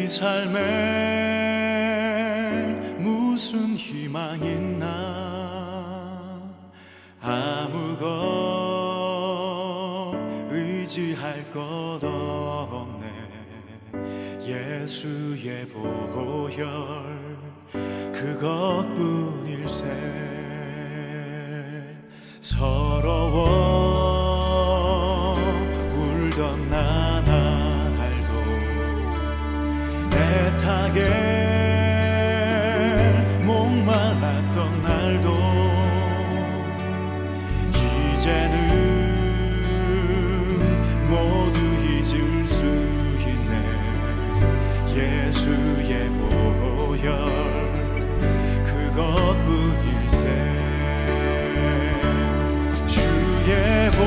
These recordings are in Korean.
이 삶에 무슨 희망 있나 아무것 의지할 것 없네 예수의 보혈 그것뿐일세 서러워 울던 나날도 애타게 목말랐던 날도 이제는 모두 잊을 수 있네 예수의 보혈 그것뿐일세 주의 보혈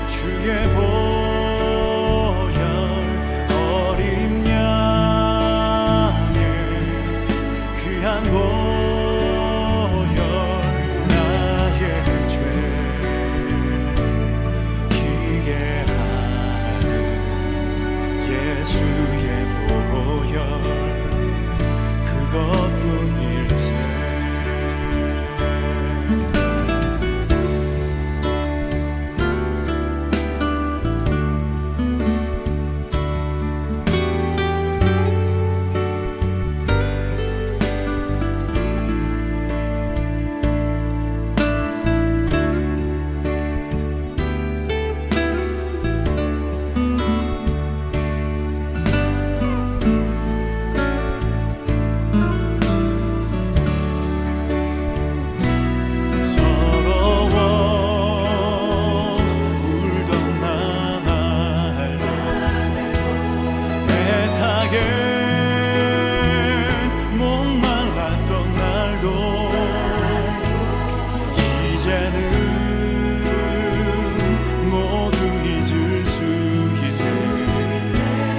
주의 보혈 어린 양의 귀한 보혈 나의 죄 희게 하네 예수의 보혈 그것뿐일세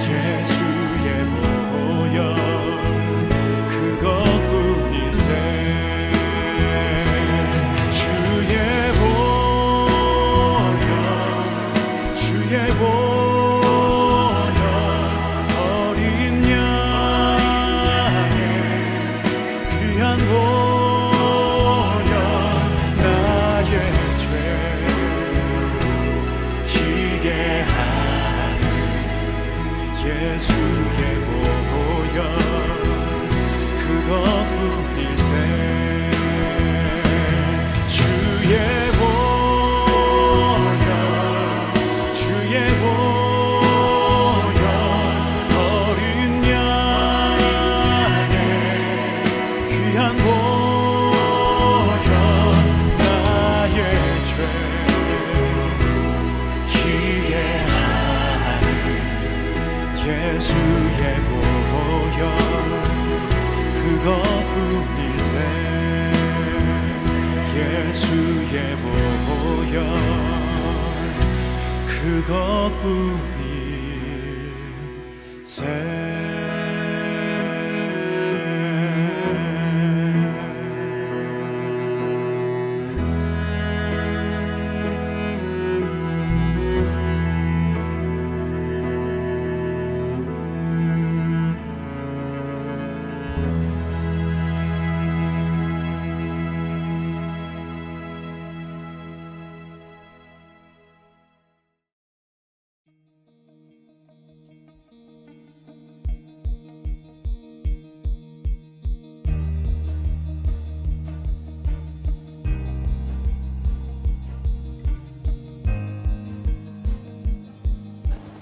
예수의 보혈 그것뿐일세 주의 보혈 주의 보혈 어린 양의 귀한 보혈 나의 죄 희게 예수의 보혈 그것뿐일세 예수의 보혈 그것뿐일세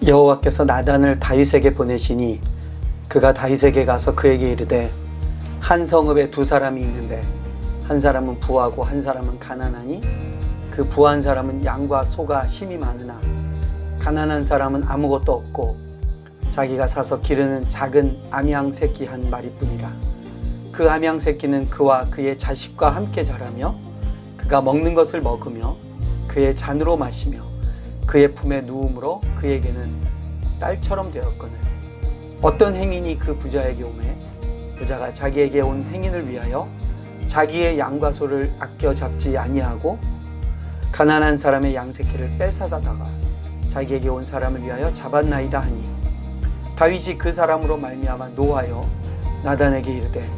여호와께서 나단을 다윗에게 보내시니 그가 다윗에게 가서 그에게 이르되 한 성읍에 두 사람이 있는데 한 사람은 부하고 한 사람은 가난하니 그 부한 사람은 양과 소가 심이 많으나 가난한 사람은 아무것도 없고 자기가 사서 기르는 작은 암양 새끼 한 마리뿐이라. 그 암양 새끼는 그와 그의 자식과 함께 자라며 그가 먹는 것을 먹으며 그의 잔으로 마시며 그의 품에 누움으로 그에게는 딸처럼 되었거늘 어떤 행인이 그 부자에게 오매 부자가 자기에게 온 행인을 위하여 자기의 양과 소를 아껴 잡지 아니하고 가난한 사람의 양새끼를 뺏어다가 자기에게 온 사람을 위하여 잡았나이다 하니 다윗이 그 사람으로 말미암아 노하여 나단에게 이르되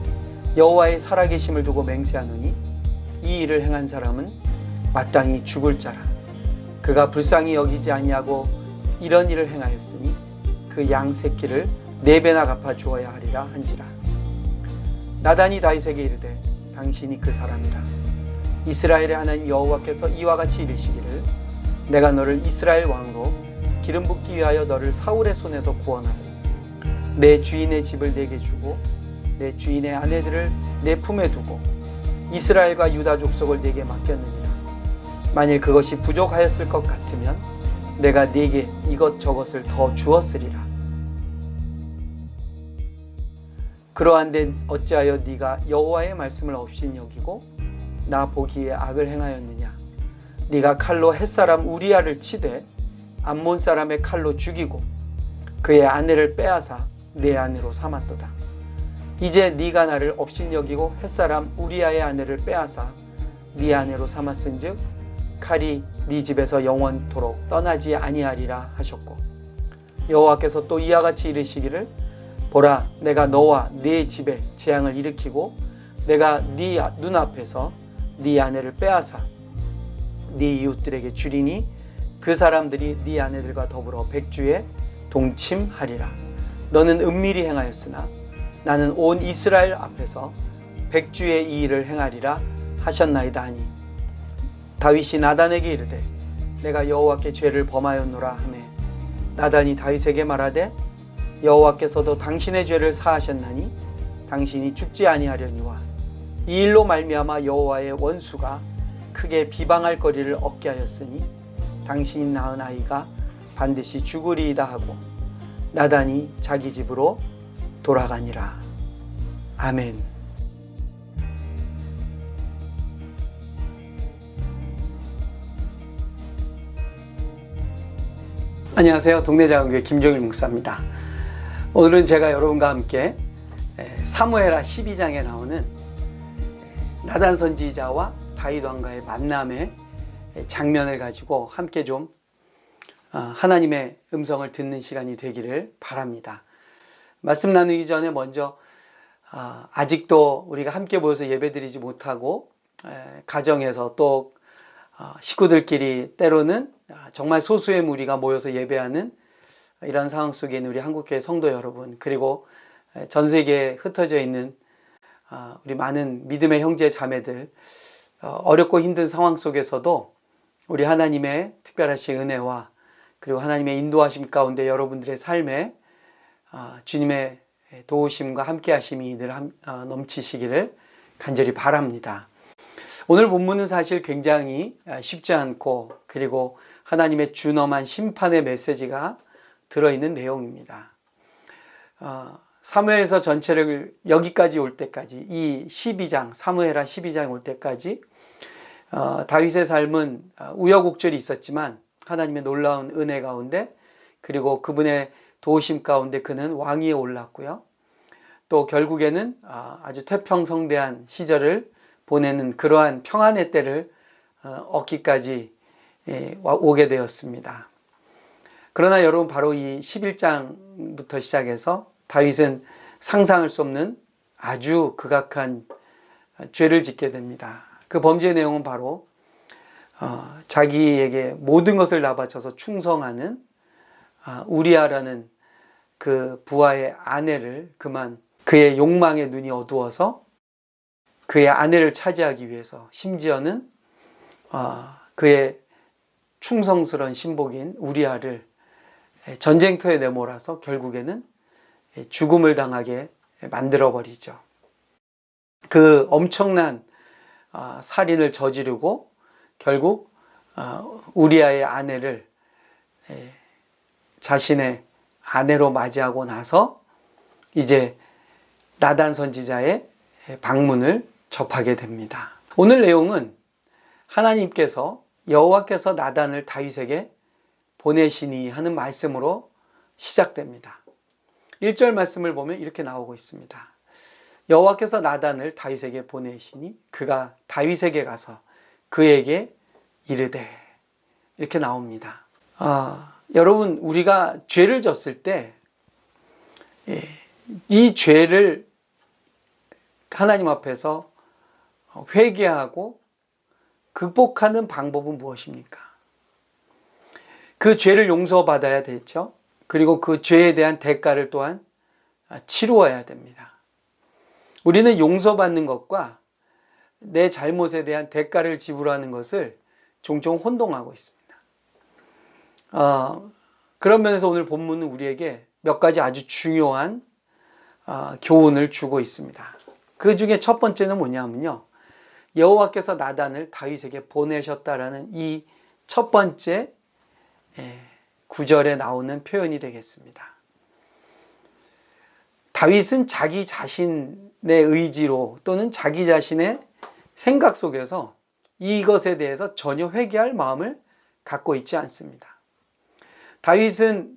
여호와의 살아계심을 두고 맹세하노니 이 일을 행한 사람은 마땅히 죽을 자라. 그가 불쌍히 여기지 아니하고 이런 일을 행하였으니 그 양 새끼를 4배나 갚아 주어야 하리라 한지라. 나단이 다윗에게 이르되 당신이 그 사람이라. 이스라엘의 하나님 여호와께서 이와 같이 이르시기를 내가 너를 이스라엘 왕으로 기름 붓기 위하여 너를 사울의 손에서 구원하고 내 주인의 집을 내게 주고 내 주인의 아내들을 내 품에 두고 이스라엘과 유다 족속을 내게 맡겼느니라. 만일 그것이 부족하였을 것 같으면 내가 네게 이것저것을 더 주었으리라. 그러한데 어찌하여 네가 여호와의 말씀을 없인 여기고 나 보기에 악을 행하였느냐. 네가 칼로 햇사람 우리아를 치되 암몬 사람의 칼로 죽이고 그의 아내를 빼앗아 내 아내로 삼았도다. 이제 네가 나를 업신 여기고 햇사람 우리아의 아내를 빼앗아 네 아내로 삼았은즉 칼이 네 집에서 영원토록 떠나지 아니하리라 하셨고 여호와께서 또 이와 같이 이르시기를 보라 내가 너와 네 집에 재앙을 일으키고 내가 네 눈앞에서 네 아내를 빼앗아 네 이웃들에게 주리니 그 사람들이 네 아내들과 더불어 백주에 동침하리라. 너는 은밀히 행하였으나 나는 온 이스라엘 앞에서 백주의 이 일을 행하리라 하셨나이다 하니 다윗이 나단에게 이르되 내가 여호와께 죄를 범하였노라 하매 나단이 다윗에게 말하되 여호와께서도 당신의 죄를 사하셨나니 당신이 죽지 아니하려니와 이 일로 말미암아 여호와의 원수가 크게 비방할 거리를 얻게 하였으니 당신이 낳은 아이가 반드시 죽으리이다 하고 나단이 자기 집으로 돌아가니라. 아멘. 안녕하세요. 동네자원교회 김종일 목사입니다. 오늘은 제가 여러분과 함께 사무엘하 12장에 나오는 나단 선지자와 다윗 왕과의 만남의 장면을 가지고 함께 좀 하나님의 음성을 듣는 시간이 되기를 바랍니다. 말씀 나누기 전에 먼저 아직도 우리가 함께 모여서 예배드리지 못하고 가정에서 또 식구들끼리 때로는 정말 소수의 무리가 모여서 예배하는 이런 상황 속에 있는 우리 한국교회 성도 여러분, 그리고 전 세계에 흩어져 있는 우리 많은 믿음의 형제 자매들, 어렵고 힘든 상황 속에서도 우리 하나님의 특별하신 은혜와 그리고 하나님의 인도하심 가운데 여러분들의 삶에 주님의 도우심과 함께 하심이 늘 넘치시기를 간절히 바랍니다. 오늘 본문은 사실 굉장히 쉽지 않고 그리고 하나님의 준엄한 심판의 메시지가 들어있는 내용입니다. 사무엘서 전체를 여기까지 올 때까지 이 12장 사무엘하 12장 올 때까지 다윗의 삶은 우여곡절이 있었지만 하나님의 놀라운 은혜 가운데 그리고 그분의 도우심 가운데 그는 왕위에 올랐고요. 또 결국에는 아주 태평성대한 시절을 보내는 그러한 평안의 때를 얻기까지 오게 되었습니다. 그러나 여러분 바로 이 11장부터 시작해서 다윗은 상상할 수 없는 아주 극악한 죄를 짓게 됩니다. 그 범죄의 내용은 바로 자기에게 모든 것을 다 바쳐서 충성하는 우리아라는 그 부하의 아내를 그만 그의 욕망의 눈이 어두워서 그의 아내를 차지하기 위해서 심지어는 그의 충성스러운 신복인 우리아를 전쟁터에 내몰아서 결국에는 죽음을 당하게 만들어버리죠. 그 엄청난 살인을 저지르고 결국 우리아의 아내를 자신의 아내로 맞이하고 나서 이제 나단 선지자의 방문을 접하게 됩니다. 오늘 내용은 하나님께서 여호와께서 나단을 다윗에게 보내시니 하는 말씀으로 시작됩니다. 1절 말씀을 보면 이렇게 나오고 있습니다. 여호와께서 나단을 다윗에게 보내시니 그가 다윗에게 가서 그에게 이르되 이렇게 나옵니다. 여러분 우리가 죄를 졌을 때 이 죄를 하나님 앞에서 회개하고 극복하는 방법은 무엇입니까? 그 죄를 용서받아야 되죠. 그리고 그 죄에 대한 대가를 또한 치루어야 됩니다. 우리는 용서받는 것과 내 잘못에 대한 대가를 지불하는 것을 종종 혼동하고 있습니다. 그런 면에서 오늘 본문은 우리에게 몇 가지 아주 중요한 교훈을 주고 있습니다. 그 중에 첫 번째는 뭐냐면요, 여호와께서 나단을 다윗에게 보내셨다라는 이 첫 번째 구절에 나오는 표현이 되겠습니다. 다윗은 자기 자신의 의지로 또는 자기 자신의 생각 속에서 이것에 대해서 전혀 회개할 마음을 갖고 있지 않습니다. 다윗은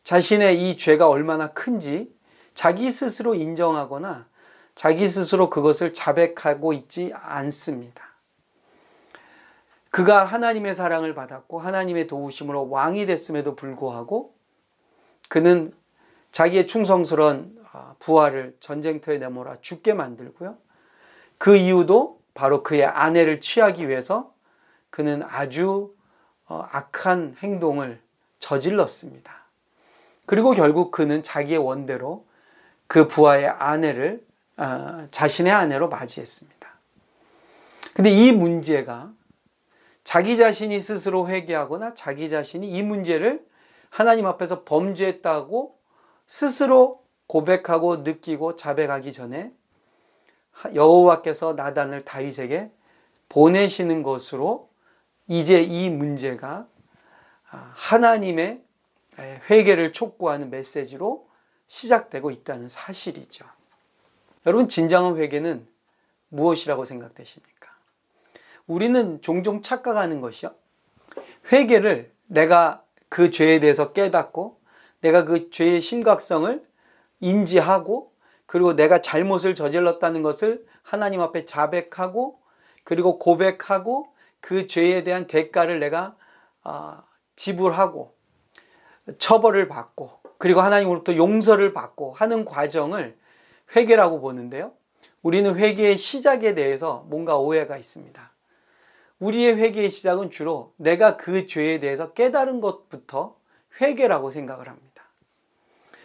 자신의 이 죄가 얼마나 큰지 자기 스스로 인정하거나 자기 스스로 그것을 자백하고 있지 않습니다. 그가 하나님의 사랑을 받았고 하나님의 도우심으로 왕이 됐음에도 불구하고 그는 자기의 충성스러운 부하를 전쟁터에 내몰아 죽게 만들고요. 그 이유도 바로 그의 아내를 취하기 위해서 그는 아주 악한 행동을 저질렀습니다. 그리고 결국 그는 자기의 원대로 그 부하의 아내를 자신의 아내로 맞이했습니다. 근데 이 문제가 자기 자신이 스스로 회개하거나 자기 자신이 이 문제를 하나님 앞에서 범죄했다고 스스로 고백하고 느끼고 자백하기 전에 여호와께서 나단을 다윗에게 보내시는 것으로 이제 이 문제가 하나님의 회개를 촉구하는 메시지로 시작되고 있다는 사실이죠. 여러분, 진정한 회개는 무엇이라고 생각되십니까? 우리는 종종 착각하는 것이요, 회개를 내가 그 죄에 대해서 깨닫고 내가 그 죄의 심각성을 인지하고 그리고 내가 잘못을 저질렀다는 것을 하나님 앞에 자백하고 그리고 고백하고 그 죄에 대한 대가를 내가 지불하고 처벌을 받고 그리고 하나님으로부터 용서를 받고 하는 과정을 회개라고 보는데요, 우리는 회개의 시작에 대해서 뭔가 오해가 있습니다. 우리의 회개의 시작은 주로 내가 그 죄에 대해서 깨달은 것부터 회개라고 생각을 합니다.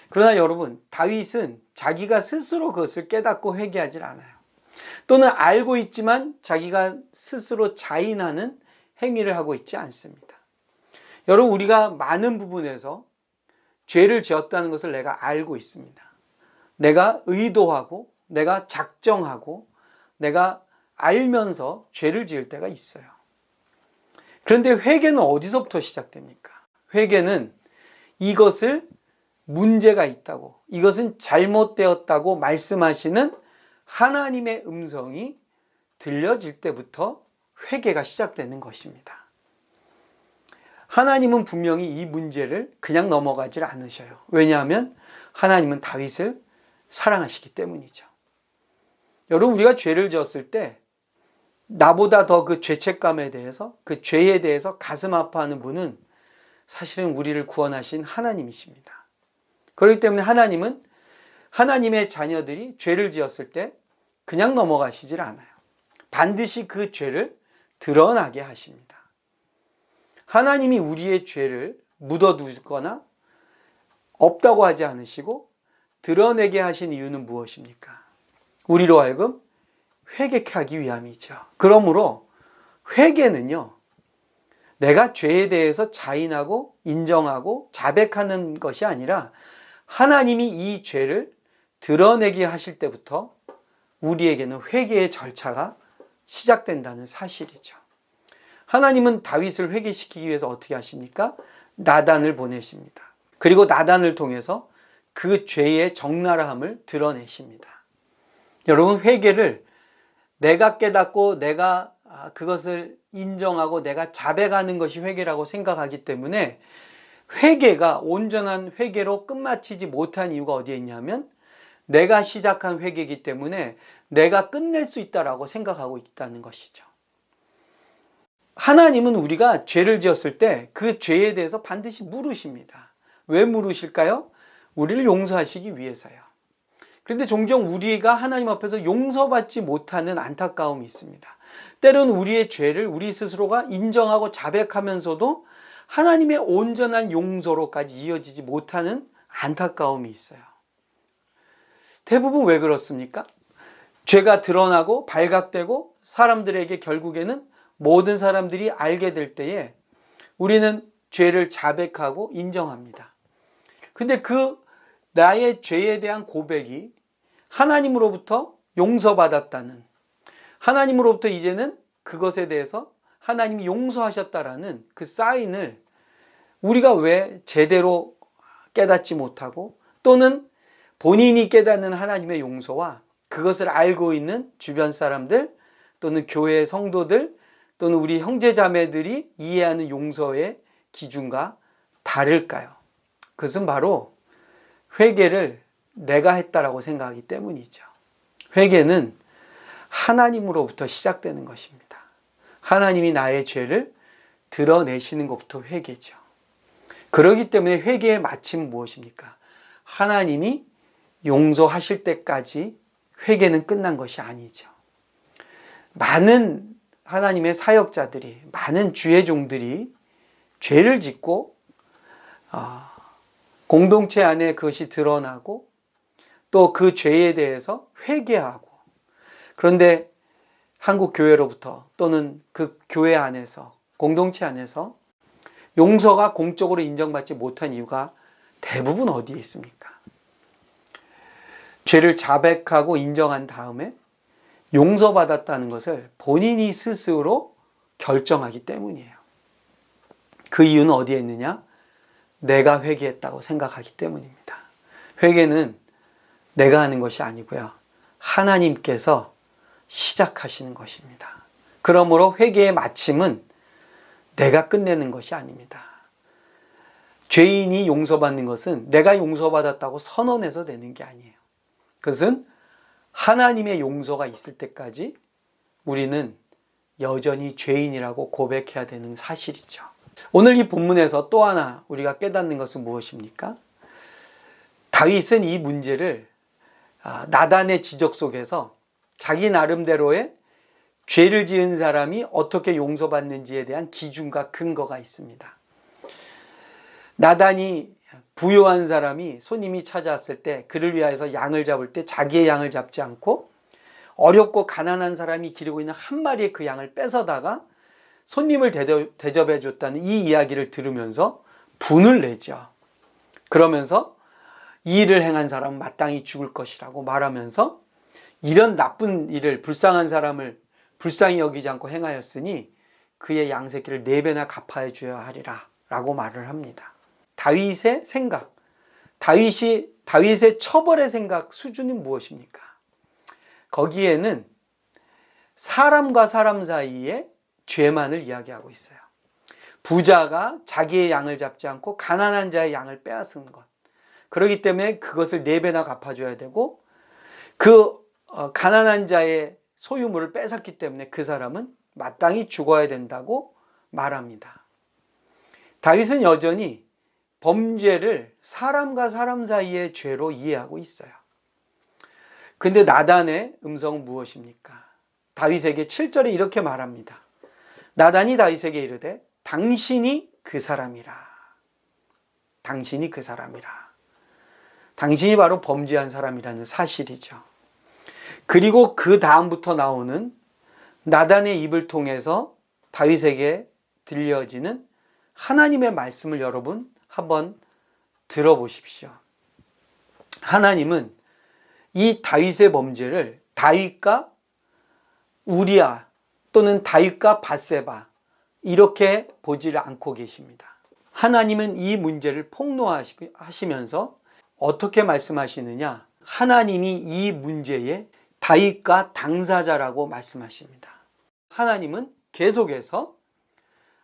그러나 여러분, 다윗은 자기가 스스로 그것을 깨닫고 회개하지 않아요. 또는 알고 있지만 자기가 스스로 자인하는 행위를 하고 있지 않습니다. 여러분, 우리가 많은 부분에서 죄를 지었다는 것을 내가 알고 있습니다. 내가 의도하고 내가 작정하고 내가 알면서 죄를 지을 때가 있어요. 그런데 회개는 어디서부터 시작됩니까? 회개는 이것을 문제가 있다고, 이것은 잘못되었다고 말씀하시는 하나님의 음성이 들려질 때부터 회개가 시작되는 것입니다. 하나님은 분명히 이 문제를 그냥 넘어가질 않으셔요. 왜냐하면 하나님은 다윗을 사랑하시기 때문이죠. 여러분, 우리가 죄를 지었을 때 나보다 더 그 죄책감에 대해서, 그 죄에 대해서 가슴 아파하는 분은 사실은 우리를 구원하신 하나님이십니다. 그렇기 때문에 하나님은 하나님의 자녀들이 죄를 지었을 때 그냥 넘어가시질 않아요. 반드시 그 죄를 드러나게 하십니다. 하나님이 우리의 죄를 묻어두거나 없다고 하지 않으시고 드러내게 하신 이유는 무엇입니까? 우리로 하여금 회개케 하기 위함이죠. 그러므로 회개는요, 내가 죄에 대해서 자인하고 인정하고 자백하는 것이 아니라 하나님이 이 죄를 드러내게 하실 때부터 우리에게는 회개의 절차가 시작된다는 사실이죠. 하나님은 다윗을 회개시키기 위해서 어떻게 하십니까? 나단을 보내십니다. 그리고 나단을 통해서 그 죄의 적나라함을 드러내십니다. 여러분, 회개를 내가 깨닫고 내가 그것을 인정하고 내가 자백하는 것이 회개라고 생각하기 때문에 회개가 온전한 회개로 끝마치지 못한 이유가 어디에 있냐면 내가 시작한 회개이기 때문에 내가 끝낼 수 있다라고 생각하고 있다는 것이죠. 하나님은 우리가 죄를 지었을 때 그 죄에 대해서 반드시 물으십니다. 왜 물으실까요? 우리를 용서하시기 위해서요. 그런데 종종 우리가 하나님 앞에서 용서받지 못하는 안타까움이 있습니다. 때론 우리의 죄를 우리 스스로가 인정하고 자백하면서도 하나님의 온전한 용서로까지 이어지지 못하는 안타까움이 있어요. 대부분 왜 그렇습니까? 죄가 드러나고 발각되고 사람들에게 결국에는 모든 사람들이 알게 될 때에 우리는 죄를 자백하고 인정합니다. 근데 그 나의 죄에 대한 고백이 하나님으로부터 용서받았다는, 하나님으로부터 이제는 그것에 대해서 하나님이 용서하셨다라는 그 사인을 우리가 왜 제대로 깨닫지 못하고, 또는 본인이 깨닫는 하나님의 용서와 그것을 알고 있는 주변 사람들 또는 교회 성도들 또는 우리 형제자매들이 이해하는 용서의 기준과 다를까요? 그것은 바로 회개를 내가 했다라고 생각하기 때문이죠. 회개는 하나님으로부터 시작되는 것입니다. 하나님이 나의 죄를 드러내시는 것부터 회개죠. 그렇기 때문에 회개의 마침은 무엇입니까? 하나님이 용서하실 때까지 회개는 끝난 것이 아니죠. 많은 하나님의 사역자들이, 많은 주의 종들이 죄를 짓고 공동체 안에 그것이 드러나고 또 그 죄에 대해서 회개하고, 그런데 한국 교회로부터 또는 그 교회 안에서, 공동체 안에서 용서가 공적으로 인정받지 못한 이유가 대부분 어디에 있습니까? 죄를 자백하고 인정한 다음에 용서받았다는 것을 본인이 스스로 결정하기 때문이에요. 그 이유는 어디에 있느냐? 내가 회개했다고 생각하기 때문입니다. 회개는 내가 하는 것이 아니고요, 하나님께서 시작하시는 것입니다. 그러므로 회개의 마침은 내가 끝내는 것이 아닙니다. 죄인이 용서받는 것은 내가 용서받았다고 선언해서 되는 게 아니에요. 그것은 하나님의 용서가 있을 때까지 우리는 여전히 죄인이라고 고백해야 되는 사실이죠. 오늘 이 본문에서 또 하나 우리가 깨닫는 것은 무엇입니까? 다윗은 이 문제를 나단의 지적 속에서 자기 나름대로의 죄를 지은 사람이 어떻게 용서받는지에 대한 기준과 근거가 있습니다. 나단이 부요한 사람이 손님이 찾아왔을 때 그를 위하여서 양을 잡을 때 자기의 양을 잡지 않고 어렵고 가난한 사람이 기르고 있는 한 마리의 그 양을 뺏어다가 손님을 대접해 줬다는 이 이야기를 들으면서 분을 내죠. 그러면서 이 일을 행한 사람은 마땅히 죽을 것이라고 말하면서 이런 나쁜 일을, 불쌍한 사람을 불쌍히 여기지 않고 행하였으니 그의 양새끼를 4배나 갚아야 줘야 하리라 라고 말을 합니다. 다윗의 생각, 다윗의 처벌의 생각 수준은 무엇입니까? 거기에는 사람과 사람 사이의 죄만을 이야기하고 있어요. 부자가 자기의 양을 잡지 않고 가난한 자의 양을 빼앗은 것, 그렇기 때문에 그것을 4배나 갚아줘야 되고, 그 가난한 자의 소유물을 뺏었기 때문에 그 사람은 마땅히 죽어야 된다고 말합니다. 다윗은 여전히 범죄를 사람과 사람 사이의 죄로 이해하고 있어요. 근데 나단의 음성은 무엇입니까? 다윗에게 7절에 이렇게 말합니다. 나단이 다윗에게 이르되 당신이 그 사람이라. 당신이 그 사람이라. 당신이 바로 범죄한 사람이라는 사실이죠. 그리고 그 다음부터 나오는 나단의 입을 통해서 다윗에게 들려지는 하나님의 말씀을 여러분 한번 들어보십시오. 하나님은 이 다윗의 범죄를 다윗과 우리아 또는 다윗과 밧세바 이렇게 보지를 않고 계십니다. 하나님은 이 문제를 폭로하시면서 어떻게 말씀하시느냐? 하나님이 이 문제의 다윗과 당사자라고 말씀하십니다. 하나님은 계속해서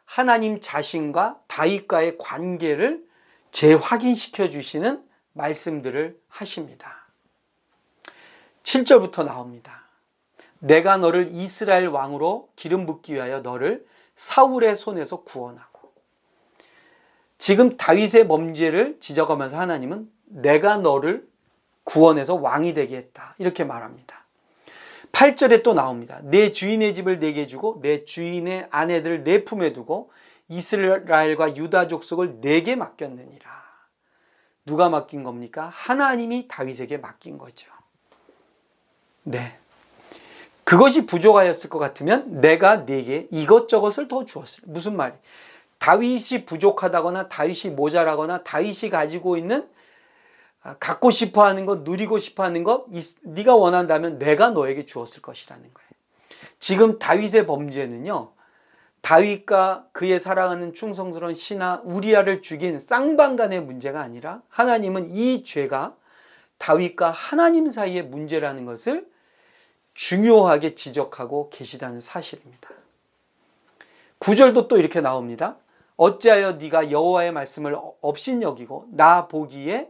하나님 자신과 다윗과의 관계를 재확인시켜 주시는 말씀들을 하십니다. 7절부터 나옵니다. 내가 너를 이스라엘 왕으로 기름 붓기 위하여 너를 사울의 손에서 구원하고. 지금 다윗의 범죄를 지적하면서 하나님은 내가 너를 구원해서 왕이 되게 했다. 이렇게 말합니다. 8절에 또 나옵니다. 내 주인의 집을 내게 주고 내 주인의 아내들을 내 품에 두고 이스라엘과 유다 족속을 내게 맡겼느니라. 누가 맡긴 겁니까? 하나님이 다윗에게 맡긴 거죠. 네. 그것이 부족하였을 것 같으면 내가 네게 이것저것을 더 주었을. 무슨 말이? 다윗이 부족하다거나 다윗이 모자라거나 다윗이 가지고 있는 갖고 싶어하는 것, 누리고 싶어하는 것, 네가 원한다면 내가 너에게 주었을 것이라는 거예요. 지금 다윗의 범죄는요, 다윗과 그의 사랑하는 충성스러운 신하 우리아를 죽인 쌍방간의 문제가 아니라 하나님은 이 죄가 다윗과 하나님 사이의 문제라는 것을 중요하게 지적하고 계시다는 사실입니다. 9절도 또 이렇게 나옵니다. 어찌하여 네가 여호와의 말씀을 업신여기고 나 보기에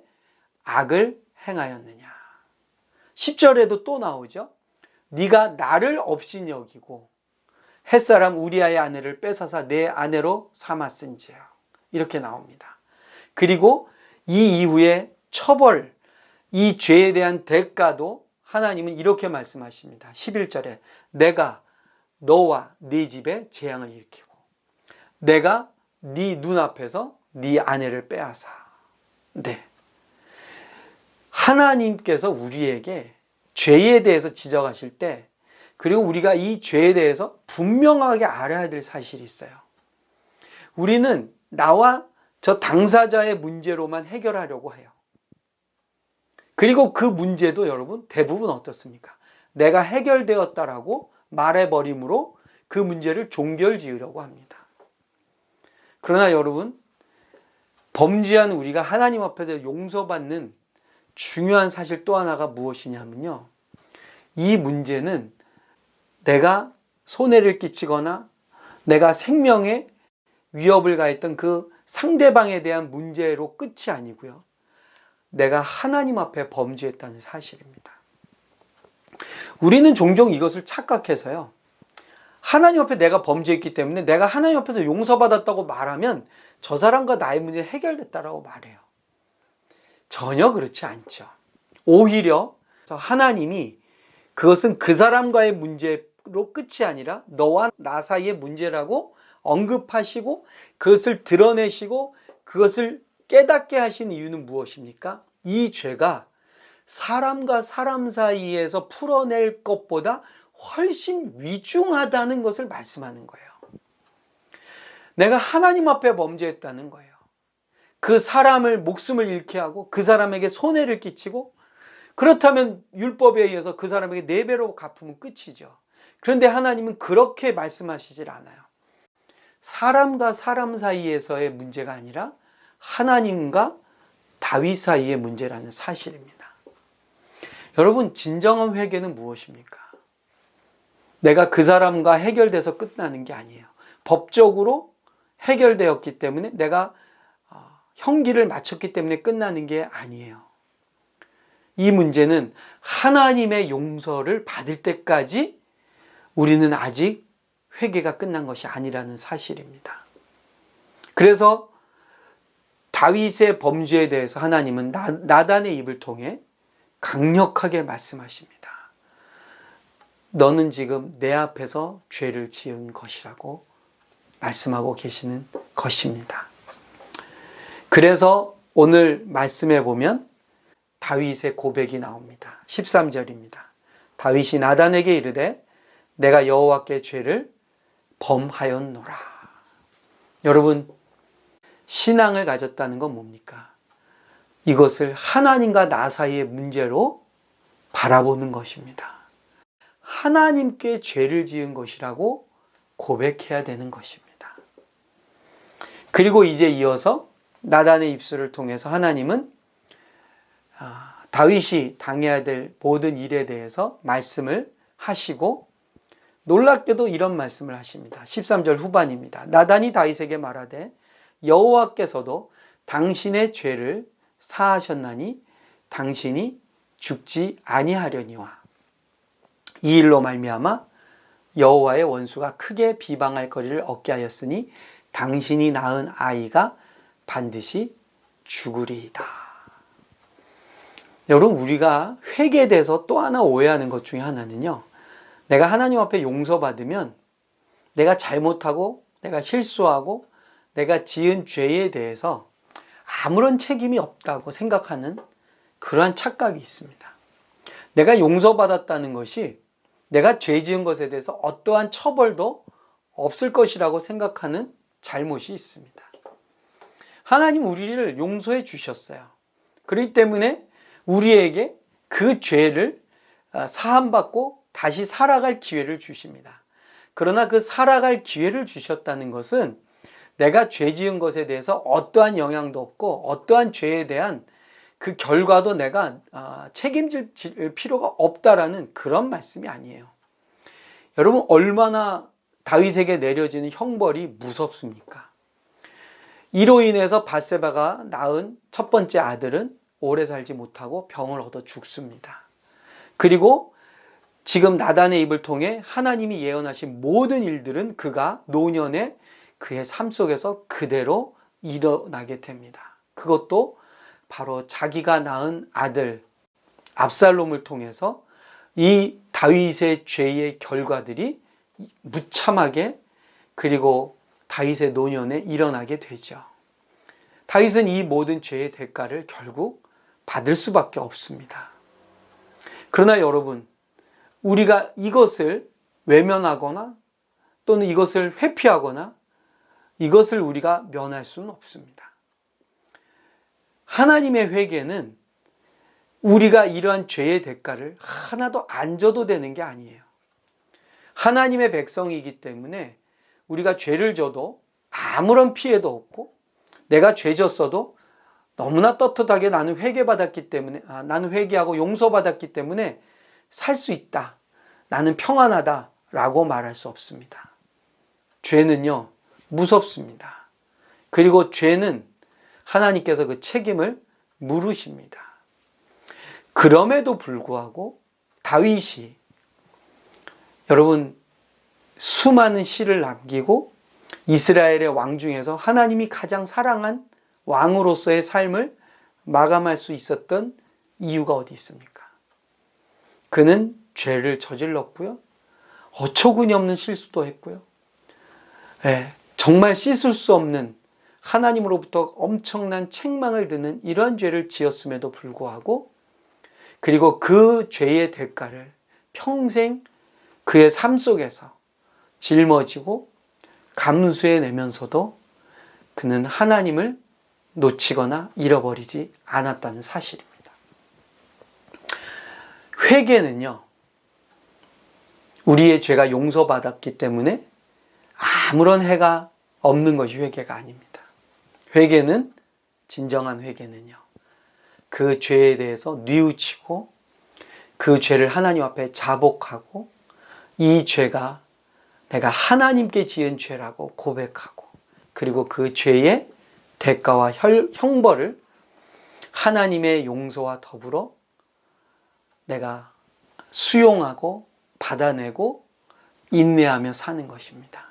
악을 행하였느냐. 10절에도 또 나오죠. 네가 나를 업신여기고 햇사람 우리아의 아내를 뺏어서 내 아내로 삼았은지요. 이렇게 나옵니다. 그리고 이 이후에 처벌, 이 죄에 대한 대가도 하나님은 이렇게 말씀하십니다. 11절에 내가 너와 네 집에 재앙을 일으키고 내가 네 눈앞에서 네 아내를 빼앗아. 네. 하나님께서 우리에게 죄에 대해서 지적하실 때 그리고 우리가 이 죄에 대해서 분명하게 알아야 될 사실이 있어요. 우리는 나와 저 당사자의 문제로만 해결하려고 해요. 그리고 그 문제도 여러분 대부분 어떻습니까? 내가 해결되었다라고 말해버림으로 그 문제를 종결지으려고 합니다. 그러나 여러분, 범죄한 우리가 하나님 앞에서 용서받는 중요한 사실 또 하나가 무엇이냐면요. 이 문제는 내가 손해를 끼치거나 내가 생명에 위협을 가했던 그 상대방에 대한 문제로 끝이 아니고요. 내가 하나님 앞에 범죄했다는 사실입니다. 우리는 종종 이것을 착각해서요. 하나님 앞에 내가 범죄했기 때문에 내가 하나님 앞에서 용서받았다고 말하면 저 사람과 나의 문제는 해결됐다라고 말해요. 전혀 그렇지 않죠. 오히려 하나님이 그것은 그 사람과의 문제로 끝이 아니라 너와 나 사이의 문제라고 언급하시고 그것을 드러내시고 그것을 깨닫게 하신 이유는 무엇입니까? 이 죄가 사람과 사람 사이에서 풀어낼 것보다 훨씬 위중하다는 것을 말씀하는 거예요. 내가 하나님 앞에 범죄했다는 거예요. 그 사람을 목숨을 잃게 하고 그 사람에게 손해를 끼치고 그렇다면 율법에 의해서 그 사람에게 4배로 갚으면 끝이죠. 그런데 하나님은 그렇게 말씀하시질 않아요. 사람과 사람 사이에서의 문제가 아니라 하나님과 다윗 사이의 문제라는 사실입니다. 여러분, 진정한 회개는 무엇입니까? 내가 그 사람과 해결돼서 끝나는 게 아니에요. 법적으로 해결되었기 때문에 내가 형기를 마쳤기 때문에 끝나는 게 아니에요. 이 문제는 하나님의 용서를 받을 때까지 우리는 아직 회개가 끝난 것이 아니라는 사실입니다. 그래서 다윗의 범죄에 대해서 하나님은 나단의 입을 통해 강력하게 말씀하십니다. 너는 지금 내 앞에서 죄를 지은 것이라고 말씀하고 계시는 것입니다. 그래서 오늘 말씀에 보면 다윗의 고백이 나옵니다. 13절입니다. 다윗이 나단에게 이르되 내가 여호와께 죄를 범하였노라. 여러분, 신앙을 가졌다는 건 뭡니까? 이것을 하나님과 나 사이의 문제로 바라보는 것입니다. 하나님께 죄를 지은 것이라고 고백해야 되는 것입니다. 그리고 이제 이어서 나단의 입술을 통해서 하나님은 다윗이 당해야 될 모든 일에 대해서 말씀을 하시고 놀랍게도 이런 말씀을 하십니다. 13절 후반입니다. 나단이 다윗에게 말하되 여호와께서도 당신의 죄를 사하셨나니 당신이 죽지 아니하려니와 이 일로 말미암아 여호와의 원수가 크게 비방할 거리를 얻게 하였으니 당신이 낳은 아이가 반드시 죽으리이다. 여러분, 우리가 회개에 대해서 또 하나 오해하는 것 중에 하나는요, 내가 하나님 앞에 용서받으면 내가 잘못하고 내가 실수하고 내가 지은 죄에 대해서 아무런 책임이 없다고 생각하는 그러한 착각이 있습니다. 내가 용서받았다는 것이 내가 죄 지은 것에 대해서 어떠한 처벌도 없을 것이라고 생각하는 잘못이 있습니다. 하나님 우리를 용서해 주셨어요. 그렇기 때문에 우리에게 그 죄를 사함받고 다시 살아갈 기회를 주십니다. 그러나 그 살아갈 기회를 주셨다는 것은 내가 죄 지은 것에 대해서 어떠한 영향도 없고 어떠한 죄에 대한 그 결과도 내가 책임질 필요가 없다라는 그런 말씀이 아니에요. 여러분, 얼마나 다윗에게 내려지는 형벌이 무섭습니까? 이로 인해서 밧세바가 낳은 첫 번째 아들은 오래 살지 못하고 병을 얻어 죽습니다. 그리고 지금 나단의 입을 통해 하나님이 예언하신 모든 일들은 그가 노년에 그의 삶 속에서 그대로 일어나게 됩니다. 그것도 바로 자기가 낳은 아들 압살롬을 통해서 이 다윗의 죄의 결과들이 무참하게 그리고 다윗의 노년에 일어나게 되죠. 다윗은 이 모든 죄의 대가를 결국 받을 수밖에 없습니다. 그러나 여러분, 우리가 이것을 외면하거나 또는 이것을 회피하거나 이것을 우리가 면할 수는 없습니다. 하나님의 회개는 우리가 이러한 죄의 대가를 하나도 안 져도 되는 게 아니에요. 하나님의 백성이기 때문에 우리가 죄를 져도 아무런 피해도 없고 내가 죄 졌어도 너무나 떳떳하게 나는 회개받았기 때문에 나는 회개하고 용서받았기 때문에 살 수 있다. 나는 평안하다라고 말할 수 없습니다. 죄는요, 무섭습니다. 그리고 죄는 하나님께서 그 책임을 물으십니다. 그럼에도 불구하고 다윗이 여러분 수많은 시를 남기고 이스라엘의 왕 중에서 하나님이 가장 사랑한 왕으로서의 삶을 마감할 수 있었던 이유가 어디 있습니까? 그는 죄를 저질렀고요. 어처구니 없는 실수도 했고요. 정말 씻을 수 없는 하나님으로부터 엄청난 책망을 듣는 이러한 죄를 지었음에도 불구하고 그리고 그 죄의 대가를 평생 그의 삶 속에서 짊어지고 감수해내면서도 그는 하나님을 놓치거나 잃어버리지 않았다는 사실입니다. 회개는요, 우리의 죄가 용서받았기 때문에 아무런 해가 없는 것이 회개가 아닙니다. 회개는, 진정한 회개는요, 그 죄에 대해서 뉘우치고 그 죄를 하나님 앞에 자복하고 이 죄가 내가 하나님께 지은 죄라고 고백하고 그리고 그 죄의 대가와 형벌을 하나님의 용서와 더불어 내가 수용하고 받아내고 인내하며 사는 것입니다.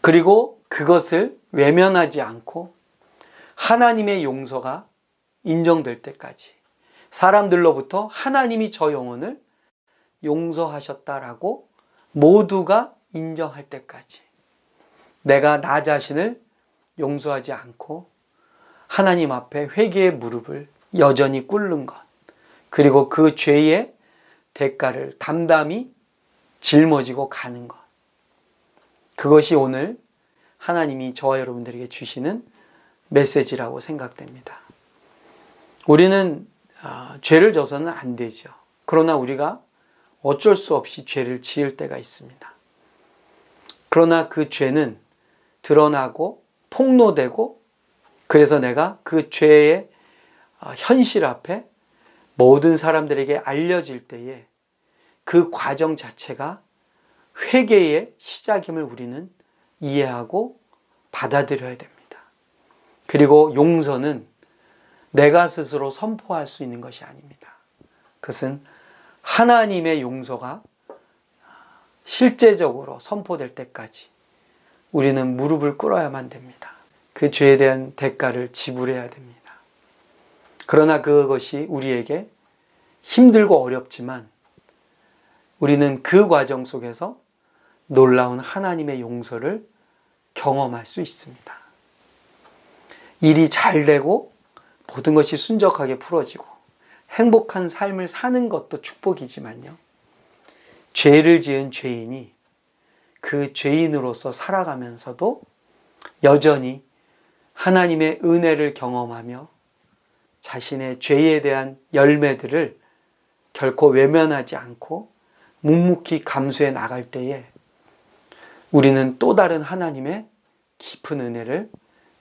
그리고 그것을 외면하지 않고 하나님의 용서가 인정될 때까지 사람들로부터 하나님이 저 영혼을 용서하셨다라고 모두가 인정할 때까지 내가 나 자신을 용서하지 않고 하나님 앞에 회개의 무릎을 여전히 꿇는 것, 그리고 그 죄의 대가를 담담히 짊어지고 가는 것, 그것이 오늘 하나님이 저와 여러분들에게 주시는 메시지라고 생각됩니다. 우리는 죄를 져서는 안 되죠. 그러나 우리가 어쩔 수 없이 죄를 지을 때가 있습니다. 그러나 그 죄는 드러나고 폭로되고 그래서 내가 그 죄의 현실 앞에 모든 사람들에게 알려질 때에 그 과정 자체가 회개의 시작임을 우리는 이해하고 받아들여야 됩니다. 그리고 용서는 내가 스스로 선포할 수 있는 것이 아닙니다. 그것은 하나님의 용서가 실제적으로 선포될 때까지 우리는 무릎을 꿇어야만 됩니다. 그 죄에 대한 대가를 지불해야 됩니다. 그러나 그것이 우리에게 힘들고 어렵지만 우리는 그 과정 속에서 놀라운 하나님의 용서를 경험할 수 있습니다. 일이 잘 되고 모든 것이 순적하게 풀어지고 행복한 삶을 사는 것도 축복이지만요. 죄를 지은 죄인이 그 죄인으로서 살아가면서도 여전히 하나님의 은혜를 경험하며 자신의 죄에 대한 열매들을 결코 외면하지 않고 묵묵히 감수해 나갈 때에 우리는 또 다른 하나님의 깊은 은혜를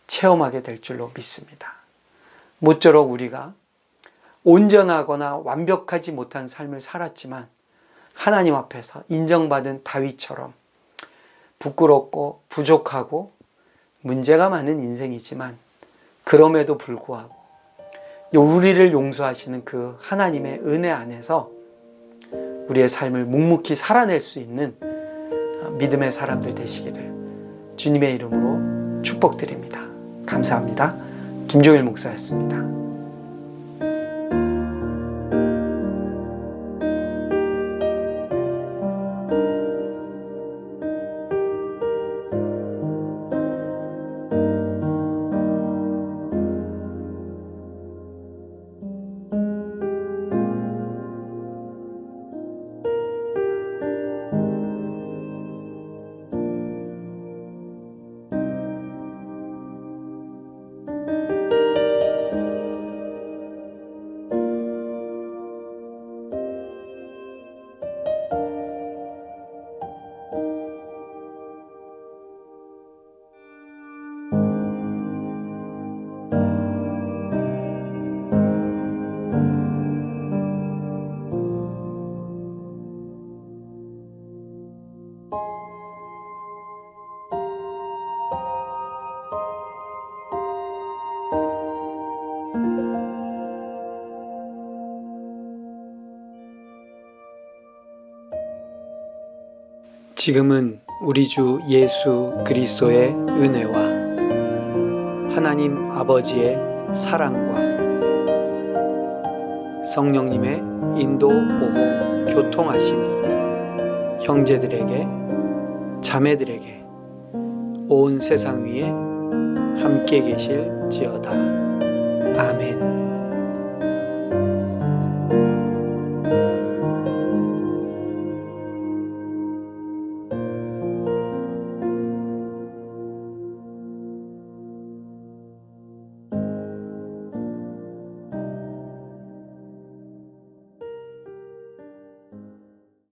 체험하게 될 줄로 믿습니다. 모쪼록 우리가 온전하거나 완벽하지 못한 삶을 살았지만 하나님 앞에서 인정받은 다윗처럼 부끄럽고 부족하고 문제가 많은 인생이지만 그럼에도 불구하고 우리를 용서하시는 그 하나님의 은혜 안에서 우리의 삶을 묵묵히 살아낼 수 있는 믿음의 사람들 되시기를 주님의 이름으로 축복드립니다. 감사합니다. 김종일 목사였습니다. 지금은 우리 주 예수 그리스도의 은혜와 하나님 아버지의 사랑과 성령님의 인도, 보호, 교통하심이 형제들에게, 자매들에게 온 세상 위에 함께 계실지어다. 아멘.